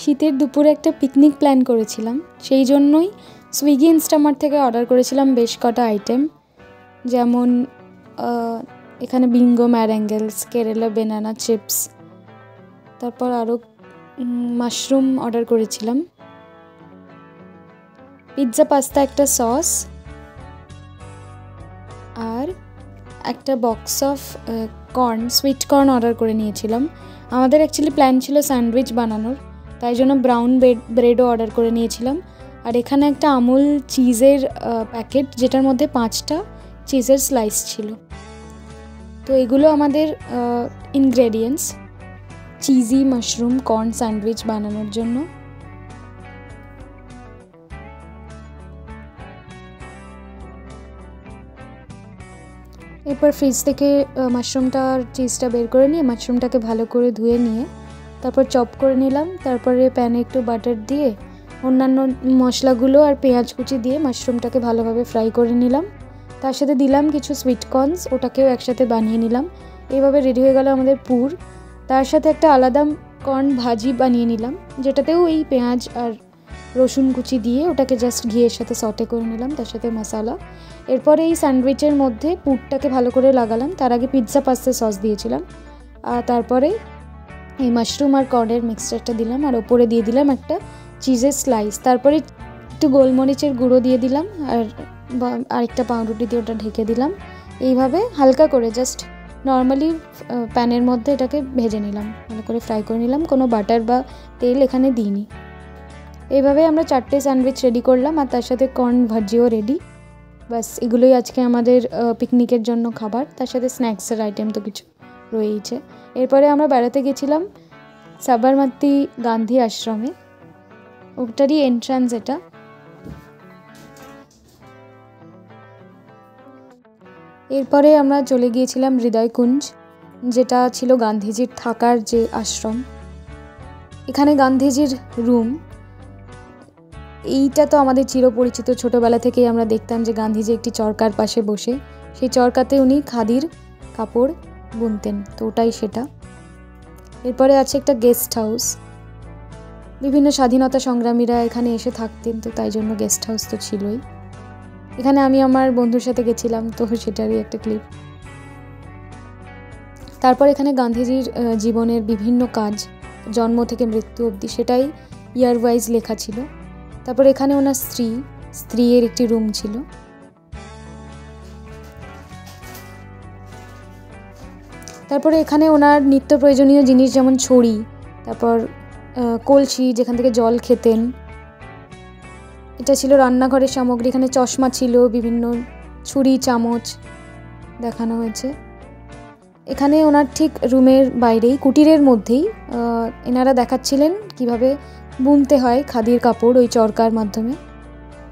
শীতের দুপুরে একটা পিকনিক প্ল্যান করেছিলাম, সেই জন্যই সুইগি ইনস্টামার্ট থেকে অর্ডার করেছিলাম বেশ কটা আইটেম, যেমন এখানে বিঙ্গো ম্যারেঙ্গেলস, কেরালা বেনানা চিপস, তারপর আরও মাশরুম অর্ডার করেছিলাম, পিৎজা পাস্তা একটা সস, আর একটা box of corn, sweet corn order করে নিয়েছিলাম। আমাদের অ্যাকচুয়ালি প্ল্যান ছিল স্যান্ডউইচ বানানোর, তাই জন্য ব্রাউন ব্রেডও অর্ডার করে নিয়েছিলাম। আর এখানে একটা আমুল চিজের প্যাকেট, যেটার মধ্যে 5টা চিজের স্লাইস ছিল। তো এগুলো আমাদের ingredients cheesy mushroom corn sandwich বানানোর জন্য। এরপর ফ্রিজ থেকে মাশরুমটা আর চিজটা বের করে নিয়ে মাশরুমটাকে ভালো করে ধুয়ে নিয়ে তারপর চপ করে নিলাম। তারপরে প্যানে একটু বাটার দিয়ে অন্যান্য মশলাগুলো আর পেঁয়াজ কুচি দিয়ে মাশরুমটাকে ভালোভাবে ফ্রাই করে নিলাম। তার সাথে দিলাম কিছু সুইট কর্নস, ওটাকেও একসাথে বানিয়ে নিলাম। এইভাবে রেডি হয়ে গেল আমাদের পুর। তার সাথে একটা আলাদা কর্ন ভাজি বানিয়ে নিলাম, যেটাতেও এই পেঁয়াজ আর রসুন কুচি দিয়ে ওটাকে জাস্ট ঘিয়ের সাথে সটে করে নিলাম, তার সাথে মশলা। এরপরে এই স্যান্ডউইচের মধ্যে পুরটাকে ভালো করে লাগালাম। তার আগে পিৎজা পাস্তা সস দিয়েছিলাম, আর তারপরে এই মাশরুম আর কর্নের মিক্সচারটা দিলাম, আর ওপরে দিয়ে দিলাম একটা চিজের স্লাইস। তারপরে একটু গোলমরিচের গুঁড়ো দিয়ে দিলাম, আর আরেকটা পাউরুটি দিয়ে ওটা ঢেকে দিলাম। এইভাবে হালকা করে জাস্ট নর্মালি প্যানের মধ্যে এটাকে ভেজে নিলাম, ভালো করে ফ্রাই করে নিলাম, কোনো বাটার বা তেল এখানে দিইনি। এইভাবে আমরা 4টে স্যান্ডউইচ রেডি করলাম, আর তার সাথে কর্ন ভাজিও রেডি। বাস এগুলোই আজকে আমাদের পিকনিকের জন্য খাবার। তার সাথে স্ন্যাক্সের আইটেম তো কিছু রয়েইছে। এরপরে আমরা বেড়াতে গেছিলাম সাবরমতী গান্ধী আশ্রমে, ওটারই এন্ট্রান্স এটা। এরপরে আমরা চলে গিয়েছিলাম হৃদয়কুঞ্জ, যেটা ছিল গান্ধীজির থাকার যে আশ্রম। এখানে গান্ধীজির রুম, এইটা তো আমাদের চিরপরিচিত, ছোটোবেলা থেকেই আমরা দেখতাম যে গান্ধীজি একটি চরকার পাশে বসে, সেই চরকাতে উনি খাদির কাপড় বুনতেন, তো ওটাই সেটা। এরপরে আছে একটা গেস্ট হাউস, বিভিন্ন স্বাধীনতা সংগ্রামীরা এখানে এসে থাকতেন, তো তাই জন্য গেস্ট হাউস তো ছিলই। এখানে আমি আমার বন্ধুর সাথে গেছিলাম, তো সেটারই একটা ক্লিপ। তারপর এখানে গান্ধীজির জীবনের বিভিন্ন কাজ, জন্ম থেকে মৃত্যু অবধি, সেটাই ইয়ার ওয়াইজ লেখা ছিল। তারপর এখানে ওনার স্ত্রীর একটি রুম ছিল। তারপরে এখানে ওনার নিত্য প্রয়োজনীয় জিনিস, যেমন ছড়ি, তারপর কলসি যেখান থেকে জল খেতেন, এটা ছিল রান্নাঘরের সামগ্রী। এখানে চশমা ছিল, বিভিন্ন ছুরি চামচ দেখানো হয়েছে। এখানে ওনার ঠিক রুমের বাইরেই কুটিরের মধ্যেই এনারা দেখাচ্ছিলেন কিভাবে বুনতে হয় খাদির কাপড় ওই চরকার মাধ্যমে,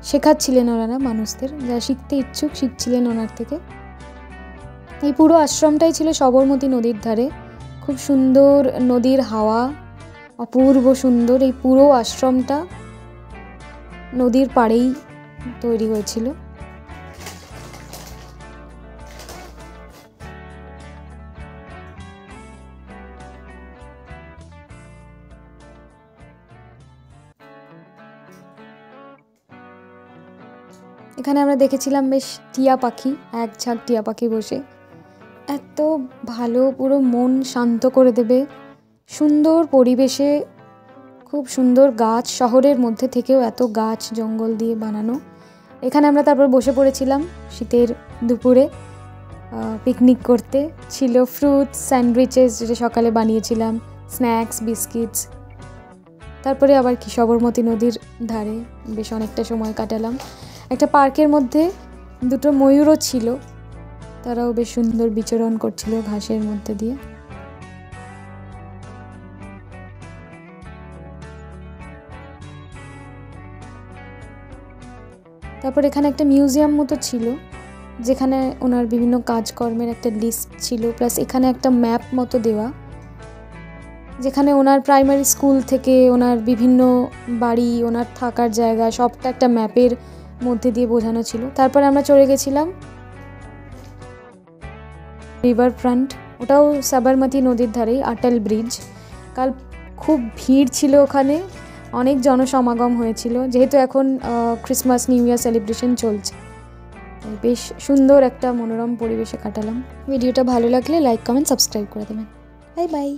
শেখাচ্ছিলেন ওনারা মানুষদের, যারা শিখতে ইচ্ছুক শিখছিলেন ওনার থেকে। এই পুরো আশ্রমটাই ছিল সবরমতী নদীর ধারে, খুব সুন্দর নদীর হাওয়া, অপূর্ব সুন্দর। এই পুরো আশ্রমটা নদীর পাড়েই তৈরি হয়েছিল। এখানে আমরা দেখেছিলাম বেশ টিয়া পাখি, এক ঝাঁক টিয়া পাখি বসে, এত ভালো, পুরো মন শান্ত করে দেবে, সুন্দর পরিবেশে, খুব সুন্দর গাছ, শহরের মধ্যে থেকেও এত গাছ জঙ্গল দিয়ে বানানো। এখানে আমরা তারপর বসে পড়েছিলাম শীতের দুপুরে পিকনিক করতে। ছিল ফ্রুটস, স্যান্ডউইচেস যেটা সকালে বানিয়েছিলাম, স্ন্যাক্স, বিস্কিটস। তারপরে আবার কি সবরমতী নদীর ধারে বেশ অনেকটা সময় কাটালাম। একটা পার্কের মধ্যে 2টো ময়ূরও ছিল, তারাও বেশ সুন্দর বিচরণ করছিল ঘাসের মধ্যে দিয়ে। তারপর এখানে একটা মিউজিয়াম মতো ছিল, যেখানে ওনার বিভিন্ন কাজকর্মের একটা লিস্ট ছিল, প্লাস এখানে একটা ম্যাপ মতো দেওয়া, যেখানে ওনার প্রাইমারি স্কুল থেকে ওনার বিভিন্ন বাড়ি, ওনার থাকার জায়গা, সবটা একটা ম্যাপের মধ্যে দিয়ে বোঝানো ছিল। তারপরে আমরা চলে গেছিলাম রিভার ফ্রন্ট, ওটাও সাবরমতী নদীর ধারেই, আটল ব্রিজ। কাল খুব ভিড় ছিল ওখানে, অনেক জনসমাগম হয়েছিল, যেহেতু এখন ক্রিসমাস নিউ ইয়ার সেলিব্রেশন চলছে। বেশ সুন্দর একটা মনোরম পরিবেশে কাটালাম। ভিডিওটা ভালো লাগলে লাইক কমেন্ট সাবস্ক্রাইব করে দেবেন। Bye bye.